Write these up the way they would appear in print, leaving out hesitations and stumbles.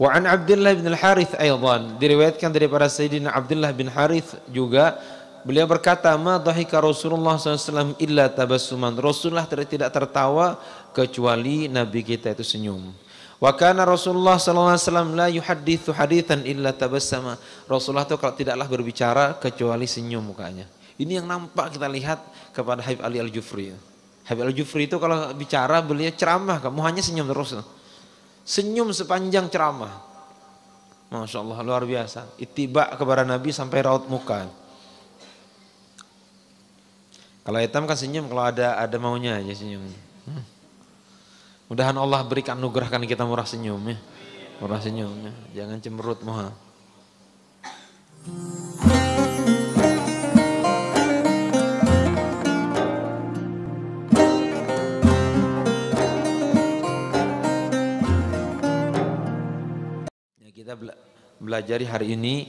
Wa an Abdullah bin Al-Harith aydan, diriwayatkan daripada Sayyidina Abdullah bin Harith juga, beliau berkata, ma dhahika Rasulullah SAW illa tabassuman. Rasulullah tidak tertawa kecuali Nabi kita itu senyum. Wa kana Rasulullah SAW la yuhaddithu hadithan illa tabassama. Rasulullah itu kalau tidaklah berbicara kecuali senyum mukanya. Ini yang nampak kita lihat kepada Habib Ali Al-Jufri. Habib Al-Jufri itu kalau bicara beliau ceramah, kamu hanya senyum terus. Senyum sepanjang ceramah. Masya Allah, luar biasa. Ittiba kepada Nabi sampai raut muka. Kalau hitam kan senyum, kalau ada maunya aja senyum. Mudahan Allah berikan anugerahkan kita murah senyum ya. Murah senyum ya. Jangan cemberut moha. Kita belajari hari ini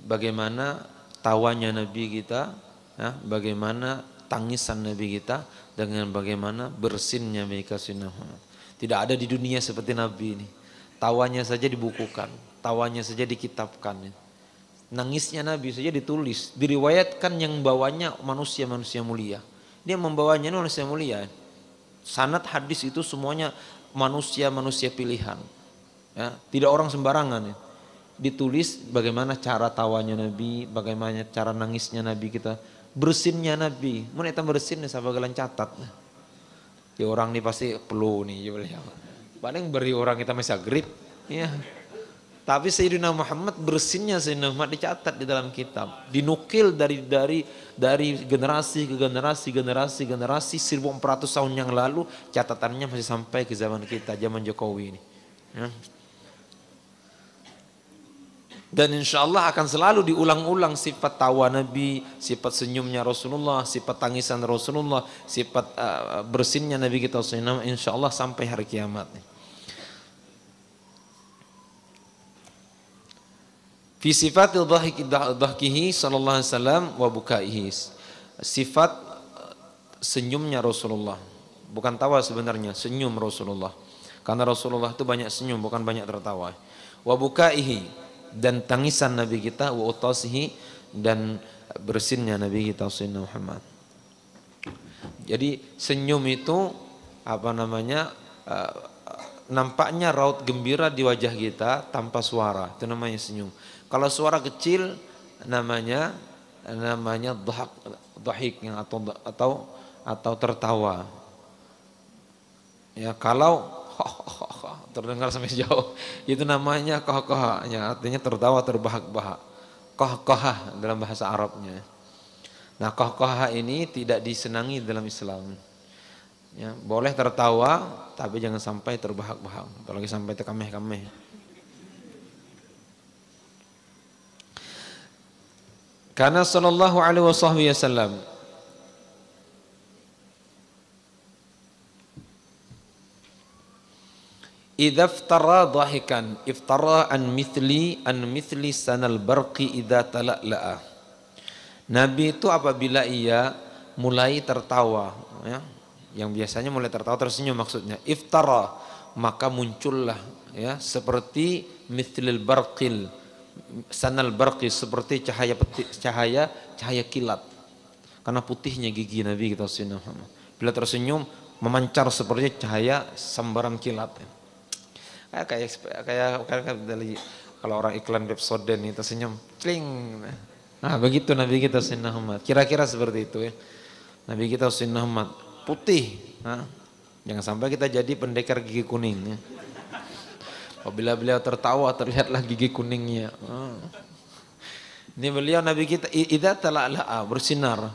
bagaimana tawanya Nabi kita, ya, bagaimana tangisan Nabi kita, dengan bagaimana bersinnya mereka sunnah. Tidak ada di dunia seperti Nabi ini. Tawanya saja dibukukan, tawanya saja dikitabkan. Nangisnya Nabi saja ditulis, diriwayatkan yang bawanya manusia-manusia mulia. Dia membawanya manusia mulia. Sanad hadis itu semuanya manusia-manusia pilihan. Ya, tidak orang sembarangan ya. Ditulis bagaimana cara tawanya Nabi, bagaimana cara nangisnya Nabi kita, bersinnya Nabi. Mun eta bersin sampai gelan catat. Ya orang ini pasti perlu nih beliau. Paling beri orang kita masih grip ya. Tapi Sayyidina Muhammad bersinnya Sayyidina Muhammad dicatat di dalam kitab, dinukil dari generasi ke generasi 1400 tahun yang lalu, catatannya masih sampai ke zaman kita, zaman Jokowi ini. Ya. Dan insya Allah akan selalu diulang-ulang sifat tawa Nabi, sifat senyumnya Rasulullah, sifat tangisan Rasulullah, sifat bersinnya Nabi kita insya Allah sampai hari kiamat. Fi sifatil dhahkihi sallallahu alaihi wasallam wa bukaihi. Sifat senyumnya Rasulullah. Bukan tawa sebenarnya, senyum Rasulullah. Karena Rasulullah itu banyak senyum, bukan banyak tertawa. Wa bukaihi, dan tangisan Nabi kita, wa utasihi, dan bersinnya Nabi kita Sayyidina Muhammad. Jadi senyum itu apa namanya, nampaknya raut gembira di wajah kita tanpa suara, itu namanya senyum. Kalau suara kecil namanya dhahik atau tertawa. Ya, kalau terdengar sampai jauh, itu namanya qahqahah, artinya tertawa terbahak-bahak. Qahqahah dalam bahasa Arabnya. Nah, qahqahah ini tidak disenangi dalam Islam. Ya, boleh tertawa tapi jangan sampai terbahak-bahak, apalagi sampai terkameh-kameh. Karena sallallahu alaihi wasallam idza iftara dhahikan iftara an mithli sanal barqi idza tala'la'a. Nabi itu apabila ia mulai tertawa, ya, yang biasanya mulai tertawa tersenyum maksudnya, iftara, maka muncullah ya seperti mithlil barqil, sanal barqi, seperti cahaya kilat. Karena putihnya gigi Nabi kita sallallahu alaihi wasallam. Bila tersenyum memancar seperti cahaya sambaran kilat. Kayak kalau orang iklan Pepsodent itu senyum, cling. Nah, begitu Nabi kita Sayyidina Muhammad. Kira-kira seperti itu ya. Nabi kita Sayyidina Muhammad putih. Nah, jangan sampai kita jadi pendekar gigi kuning ya. Apabila beliau tertawa terlihatlah gigi kuningnya. Ini beliau Nabi kita idza tala'la'a, bersinar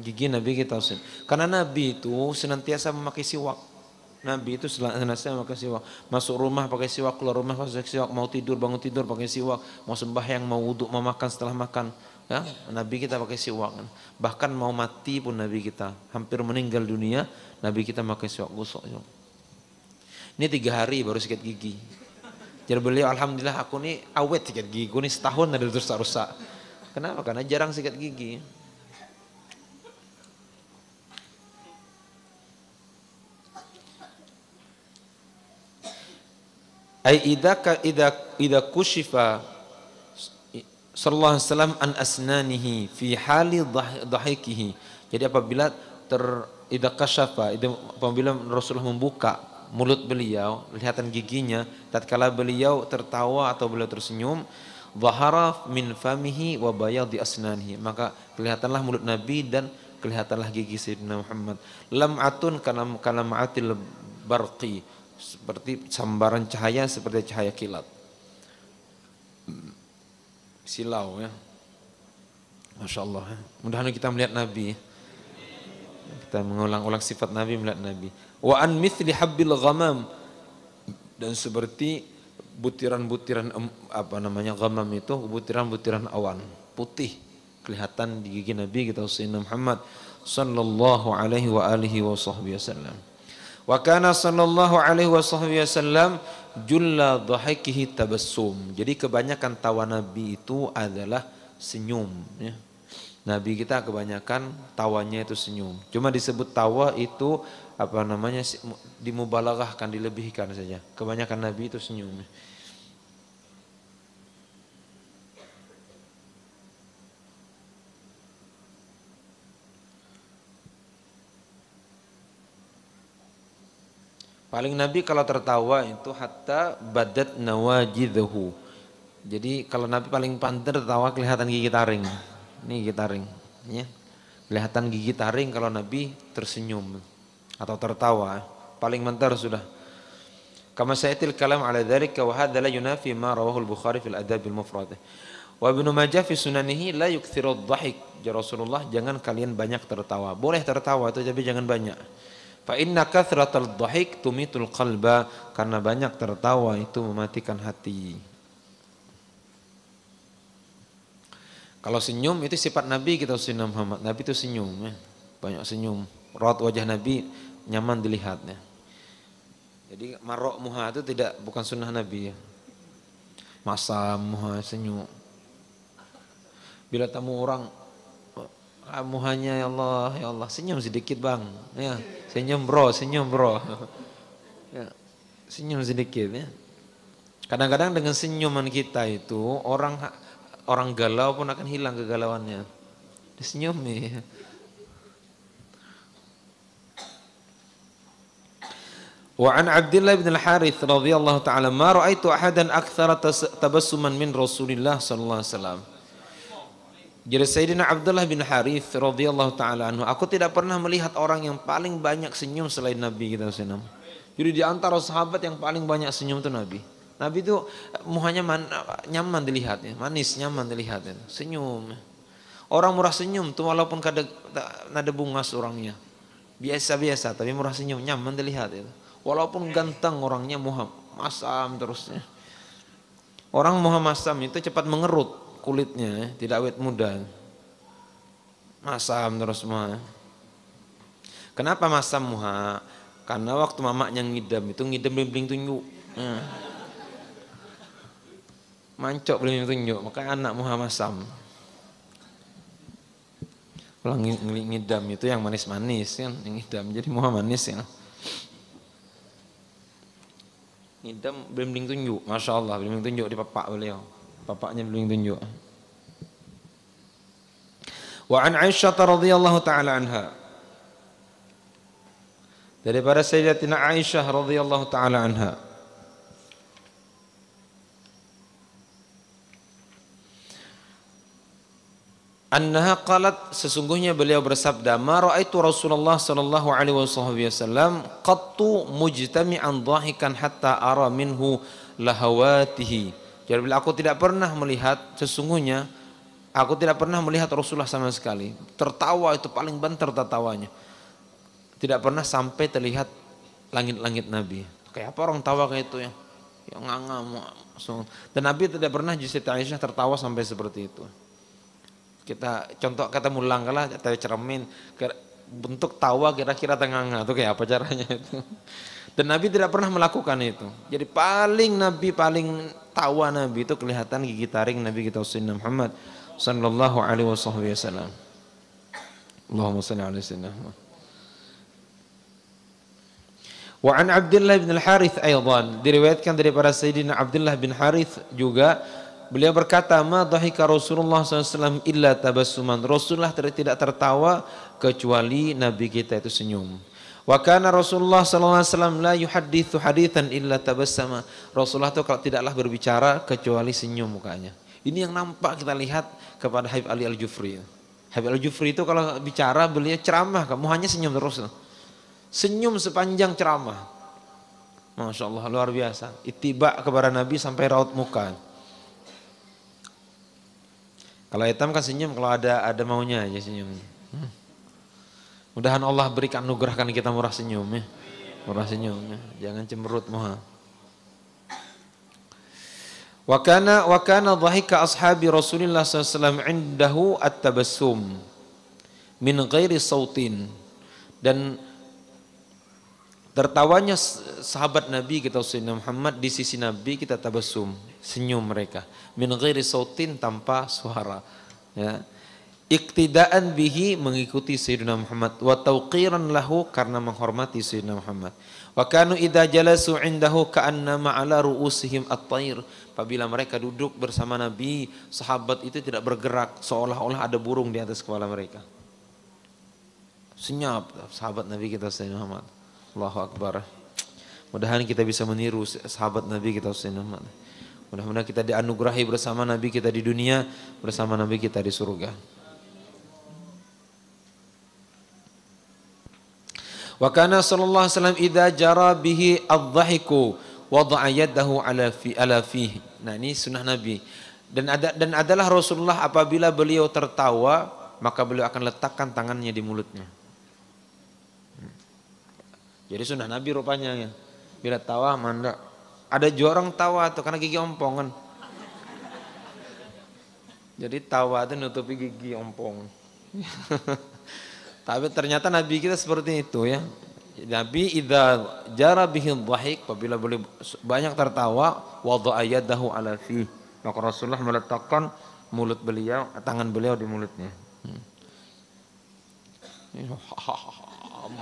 gigi Nabi kita. Karena Nabi itu senantiasa memakai siwak. Nabi itu senantiasa memakai siwak. Masuk rumah pakai siwak, keluar rumah pakai siwak, mau tidur bangun tidur pakai siwak, mau sembahyang, mau wudhu, mau makan setelah makan. Ya, Nabi kita pakai siwak. Bahkan mau mati pun Nabi kita, hampir meninggal dunia, Nabi kita pakai siwak gosok. Ini 3 hari baru sikat gigi. Jadi beliau alhamdulillah aku nih awet sikat gigi, aku nih setahun ada terus rusak. Kenapa? Karena jarang sikat gigi. Ai idza kushifa sallallahu alaihi wasallam an asnanihi fi hali dhahikihi. Jadi apabila idza kasyafa, apabila Rasulullah membuka mulut beliau, kelihatan giginya tatkala beliau tertawa atau beliau tersenyum, dhahara min famihi wa bayadi asnanihi, maka kelihatanlah mulut Nabi dan kelihatanlah gigi Sayyidina Muhammad. Lam'atun kana ma'atil barqi, seperti sambaran cahaya, seperti cahaya kilat. Silau ya. Masya Allah ya. Mudah-mudahan kita melihat Nabi. Kita mengulang-ulang sifat Nabi, melihat Nabi. Wa an mithli habbil ghamam, dan seperti butiran-butiran ghamam itu butiran-butiran awan putih kelihatan di gigi Nabi kita Sayyidina Muhammad sallallahu alaihi wa alihi wasallam. Wa kana sallallahu alaihi wasallam julla dhahikihi tabassum. Jadi kebanyakan tawa Nabi itu adalah senyum ya. Nabi kita kebanyakan tawanya itu senyum. Cuma disebut tawa itu dimubalaghahkan, dilebihkan saja. Kebanyakan Nabi itu senyum. Paling Nabi kalau tertawa itu hatta badat nawajidhu. Jadi kalau Nabi paling panter tertawa kelihatan gigi taring. Ini gigi taring ya. Kelihatan gigi taring kalau Nabi tersenyum atau tertawa, paling mentar sudah. Kama sayatil kalam ala dzalika wa hadza la yunafi ma rawahu al-Bukhari fil Adab al-Mufrad. Wa Ibnu Majah fi sunanihi la yukthiru ad-dhahik. Ya Rasulullah, jangan kalian banyak tertawa. Boleh tertawa itu tapi jangan banyak. Fa inna kathratal dhahik tumitul qalba, karena banyak tertawa itu mematikan hati. Kalau senyum itu sifat Nabi kita Sayyidina Muhammad. Nabi itu senyum ya. Banyak senyum. Raut wajah Nabi nyaman dilihatnya. Jadi marok muha itu bukan sunnah Nabi ya. Masam muha senyum. Bila tamu orang muhanya ya Allah senyum sedikit bang ya, senyum bro ya, senyum sedikit ya. Kadang-kadang dengan senyuman kita itu orang galau pun akan hilang kegalauannya, disenyum nih. Wa an Abdullah bin Al-Harith radhiyallahu ta'ala ma ra'aitu ahadan aktsara tabassuman min Rasulillah sallallahu alaihi wasallam. Jadi Sayyidina Abdullah bin Harith radhiyallahu ta'ala anhu, aku tidak pernah melihat orang yang paling banyak senyum selain Nabi kita sallallahu. Jadi di antara sahabat yang paling banyak senyum itu Nabi. Nabi itu muhanya nyaman dilihat ya, manis nyaman dilihat ya, senyum. Orang murah senyum tuh walaupun nada bungas orangnya. Biasa-biasa tapi murah senyum, nyaman dilihat ya. Walaupun ganteng orangnya muha masam terusnya. Orang muha masam itu cepat mengerut kulitnya, tidak awet muda. Masam terus muha. Kenapa masam muha? Karena waktu mamaknya ngidam itu ngidam bling-bling tunjuk. Mancok bling-bling tunjuk, makanya anak muha masam. Kalau ngidam itu yang manis-manis kan, ngidam jadi muha manis ya. Ngidam bling-bling tunjuk, Masya Allah, bling-bling tunjuk di papak beliau. Papaknya bling tunjuk. Wa an Aisyah radhiyallahu ta'ala anha, daripada Sayyidatina Aisyah radhiyallahu ta'ala anha, annaha qalat, sesungguhnya beliau bersabda, ma ra'aitu Rasulullah sallallahu alaihi wasallam qattu mujtami'an dhahikan hatta ara minhu lahawatihi. Jadi aku tidak pernah melihat, sesungguhnya aku tidak pernah melihat Rasulullah sama sekali tertawa itu paling banter tertawanya. Tidak pernah sampai terlihat langit-langit Nabi. Kayak apa orang tawa kayak itu ya? Yang nganga. Dan Nabi tidak pernah Siti Aisyah tertawa sampai seperti itu. Kita contoh kata mulang kalah atau cermin bentuk tawa kira-kira tengah itu kayak apa caranya itu. Dan Nabi tidak pernah melakukan itu. Jadi paling tawa Nabi itu kelihatan gigi taring Nabi kita Sayyidina Muhammad sallallahu alaihi wasallam. Allahumma shalli ala sayyidina Muhammad. Wa an Abdullah bin Al-Harith aidan, diriwayatkan daripada Sayyidina Abdullah bin Harith juga, beliau berkata, ma dhahika Rasulullah SAW illa tabassuman, Rasulullah tidak tertawa kecuali Nabi kita itu senyum. Wa kana Rasulullah SAW la yuhaddithu hadithan illa tabassama, Rasulullah itu kalau tidaklah berbicara kecuali senyum mukanya. Ini yang nampak kita lihat kepada Habib Ali Al-Jufri. Habib Al-Jufri itu kalau bicara beliau ceramah, kamu hanya senyum terus. Senyum sepanjang ceramah. Masya Allah, luar biasa. Ittiba kepada Nabi sampai raut muka. Kalau hitam kan senyum, kalau ada maunya aja senyum. Mudahan Allah berikan anugerahkan kita murah senyum ya. Murah senyum ya. Jangan cemberut moha. Wa kana dhahika ashabi Rasulillah SAW indahu at-tabassum min ghairi sautin. Dan tertawanya sahabat Nabi kita Sayyidina Muhammad di sisi Nabi kita tabassum, senyum mereka. Min ghairi sautin, tanpa suara. Ya. Iktidaan bihi, mengikuti Sayyidina Muhammad. Wa tauqiran lahu, karena menghormati Sayyidina Muhammad. Wa kanu idza jalasu indahu ka'annama ala ru'usihim at-tayr. Apabila mereka duduk bersama Nabi, sahabat itu tidak bergerak, seolah-olah ada burung di atas kepala mereka. Senyap sahabat Nabi kita Sayyidina Muhammad. Allahu Akbar. Mudah-mudahan kita bisa meniru sahabat Nabi kita Sayyidina Muhammad. Mudah-mudahan kita dianugerahi bersama Nabi kita di dunia, bersama Nabi kita di surga. Wa kana sallallahu alaihi wasallam idza jara bihi adh-dhahiku wada'a yadahu ala fihi. Nah, ini sunnah Nabi. Dan adalah Rasulullah apabila beliau tertawa, maka beliau akan letakkan tangannya di mulutnya. Jadi sunnah Nabi rupanya ya. Bila tawa manda. Ada juga orang tawa tuh karena gigi ompong kan. Jadi tawa itu nutupi gigi ompong. Tapi ternyata Nabi kita seperti itu ya. Nabi idza jara bihi dhahik, apabila beliau banyak tertawa, wada'a yadahu ala fi, maka Rasulullah meletakkan mulut beliau, tangan beliau di mulutnya.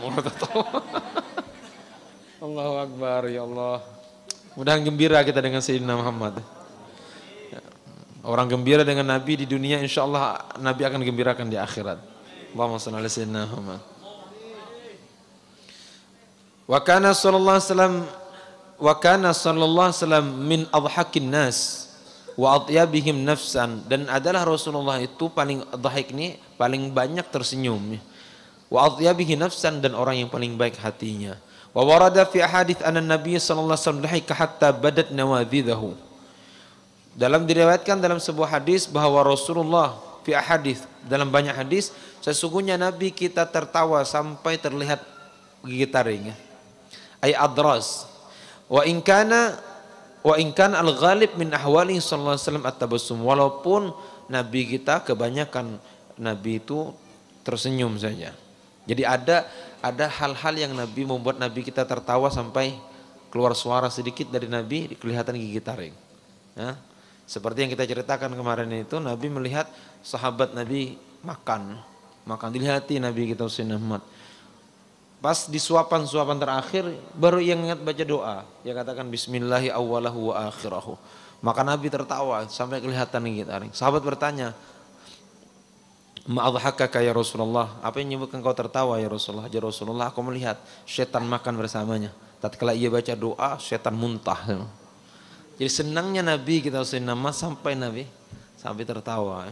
Mulut tertawa. Allahu Akbar, ya Allah. Mudah gembira kita dengan Sayyidina Muhammad. Orang gembira dengan Nabi di dunia, insya Allah Nabi akan gembirakan di akhirat. Allahumma shalli ala Sayyidina Muhammad. Wa kana sallallahu alaihi wasallam min adhakin nas wa atyabihim nafsan, dan adalah Rasulullah itu paling dhahik ini paling banyak tersenyum. Wa atyabihi nafsan, dan orang yang paling baik hatinya. Wa warada fi ahadits anna Nabi sallallahu alaihi wasallam dhahika hatta badat nawadhidahu. Dalam diriwayatkan dalam sebuah hadis bahwa Rasulullah fi ahadits, dalam banyak hadis, sesungguhnya Nabi kita tertawa sampai terlihat gigi taring. Ay adras. Wa in kana al-ghalib min ahwalihi sallallahu alaihi wasallam at-tabassum. Walaupun Nabi kita kebanyakan Nabi itu tersenyum saja. Jadi ada hal-hal yang Nabi membuat Nabi kita tertawa sampai keluar suara sedikit dari Nabi, kelihatan gigi taring. Ya. Seperti yang kita ceritakan kemarin itu, Nabi melihat sahabat Nabi makan dilihati Nabi kita Sayyidina Muhammad. Pas di suapan terakhir baru yang ingat baca doa, dia katakan bismillahi awwalahu wa akhirahu. Maka Nabi tertawa sampai kelihatan gigi taring. Sahabat bertanya, ma'adhakaka ya Rasulullah, apa yang menyebabkan kau tertawa ya Rasulullah? Ya Rasulullah, aku melihat setan makan bersamanya. Tatkala ia baca doa, setan muntah. Jadi senangnya Nabi kita Sayyidina Muhammad sampai tertawa.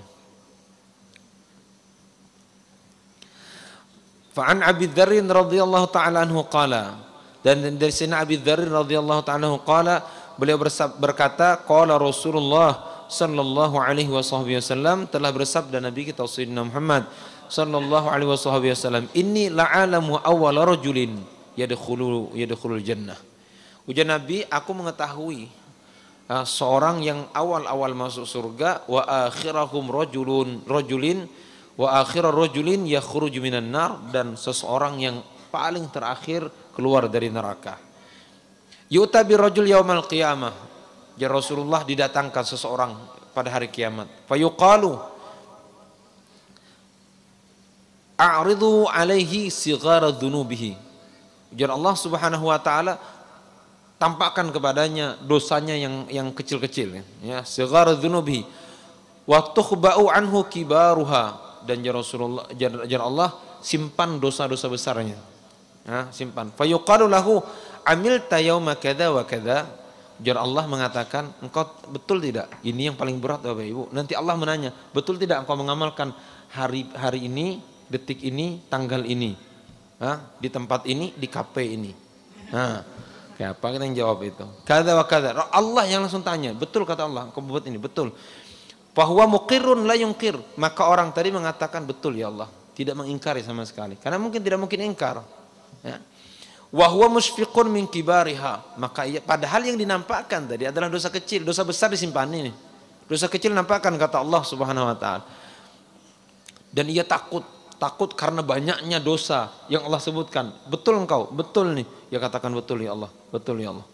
Fa'an Abi Dzar radhiyallahu ta'ala anhu qala, dan dari Sayyidina Abi Dzar radhiyallahu ta'ala anhu qala, beliau berkata, qala Rasulullah sallallahu alaihi wasallam, telah bersabda Nabi kita Sayyidina Muhammad sallallahu alaihi wasallam, inni la'alamu awwala rajulin yadkhulul jannah. Ujar Nabi, aku mengetahui seorang yang awal-awal masuk surga, wa akhirahum rajulin yakhruju minan nar, dan seseorang yang paling terakhir keluar dari neraka. Yu'ta bi rajul yaumal qiyamah, ya Rasulullah didatangkan seseorang pada hari kiamat. Fayuqalu a'ridu alaihi sighara dhunubihi, Ujar Allah Subhanahu wa taala, tampakkan kepadanya dosanya yang kecil-kecil ya, sighar dzunubi wa tukhba'u anhu kibaruha, dan ya Rasulullah, ya Allah, simpan dosa-dosa besarnya. Ya, simpan. Fayuqalu lahu amilta yauma kadza wa kadza. Jar Allah mengatakan, engkau betul tidak? Ini yang paling berat Bapak Ibu. Nanti Allah menanya, betul tidak engkau mengamalkan hari ini, detik ini, tanggal ini, di tempat ini, di kafe ini. Kayak apa kita yang jawab itu? Kadza wa kadza. Allah yang langsung tanya, betul kata Allah, engkau buat ini, betul. Fahuwa muqirrun la yungkir. Maka orang tadi mengatakan, betul ya Allah, tidak mengingkari sama sekali. Karena tidak mungkin ingkar. Ya. Wa huwa musyfiqun min kibariha. Maka padahal yang dinampakkan tadi adalah dosa kecil, dosa besar disimpan ini. Dosa kecil nampakkan kata Allah Subhanahu wa taala. Dan ia takut karena banyaknya dosa yang Allah sebutkan. Betul engkau? Betul nih. Ya katakan betul ya Allah. Betul ya Allah.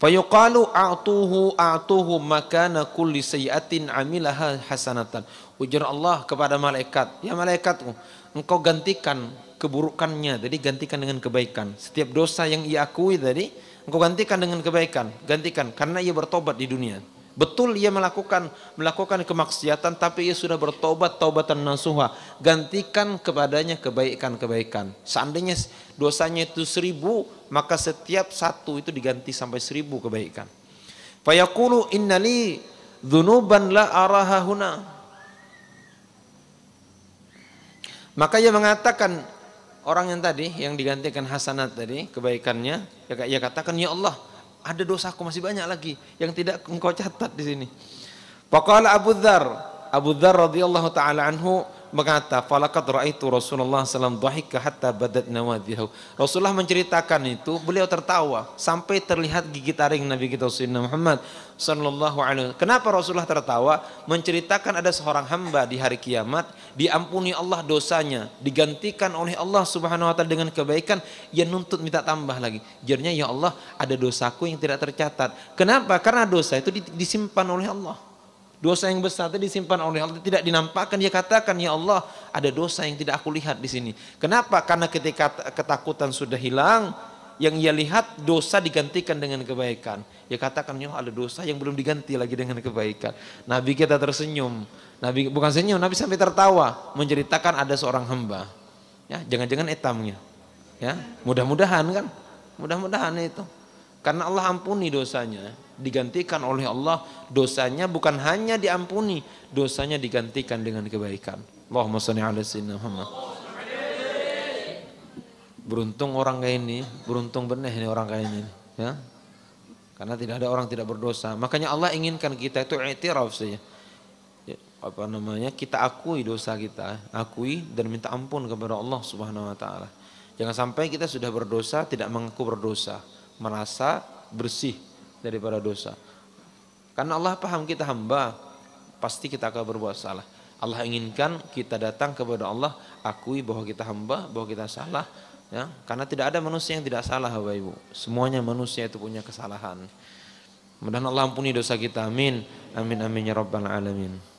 Fayuqalu a'tuhu makana kulli sayyi'atin amilaha hasanatan. Ujar Allah kepada malaikat, ya malaikatku, engkau gantikan keburukannya, jadi gantikan dengan kebaikan. Setiap dosa yang ia akui tadi, engkau gantikan dengan kebaikan, gantikan karena ia bertobat di dunia. Betul ia melakukan kemaksiatan, tapi ia sudah bertobat taubatan nasuha. Gantikan kepadanya kebaikan-kebaikan. Seandainya dosanya itu 1000, maka setiap satu itu diganti sampai 1000 kebaikan. Fayaqulu innali dzunuban la araha huna. Maka ia mengatakan, orang yang tadi yang digantikan hasanat tadi, kebaikannya, ia katakan, ya Allah, ada dosaku masih banyak lagi yang tidak engkau catat di sini. Faqala Abu Dzar radhiyallahu taala anhu berkata, falaqad raaitu Rasulullah sallallahu alaihi wasallam dhahika hatta badat nawadhihu. Rasulullah menceritakan itu, beliau tertawa sampai terlihat gigi taring Nabi kita Sayyidina Muhammad sallallahu alaihi wasallam. Kenapa Rasulullah tertawa? Menceritakan ada seorang hamba di hari kiamat, diampuni Allah dosanya, digantikan oleh Allah Subhanahu wa taala dengan kebaikan, ia nuntut minta tambah lagi. Jarnya, ya Allah, ada dosaku yang tidak tercatat. Kenapa? Karena dosa itu disimpan oleh Allah. Dosa yang besar itu disimpan oleh Allah, tidak dinampakkan. Dia katakan, ya Allah, ada dosa yang tidak aku lihat di sini. Kenapa? Karena ketika ketakutan sudah hilang, yang ia lihat dosa digantikan dengan kebaikan. Dia katakan, ya Allah, ada dosa yang belum diganti lagi dengan kebaikan. Nabi kita tersenyum. Nabi bukan senyum, Nabi sampai tertawa menceritakan ada seorang hamba. Ya, jangan-jangan etamnya. Ya, mudah-mudahan kan? Mudah-mudahan itu. Karena Allah ampuni dosanya, digantikan oleh Allah dosanya, bukan hanya diampuni, dosanya digantikan dengan kebaikan. Allahumma shalli ala sayyidina Muhammad. Beruntung orang kayak ini, beruntung benar ini orang kayak ini, ya. Karena tidak ada orang tidak berdosa. Makanya Allah inginkan kita itu i'tiraf saja. Kita akui dosa kita, akui dan minta ampun kepada Allah Subhanahu wa taala. Jangan sampai kita sudah berdosa tidak mengaku berdosa, merasa bersih daripada dosa. Karena Allah paham kita hamba, pasti kita akan berbuat salah. Allah inginkan kita datang kepada Allah, akui bahwa kita hamba, bahwa kita salah, ya. Karena tidak ada manusia yang tidak salah, Bapak Ibu. Semuanya manusia itu punya kesalahan. Mudah-mudahan Allah ampuni dosa kita. Amin. Amin amin ya rabbal alamin.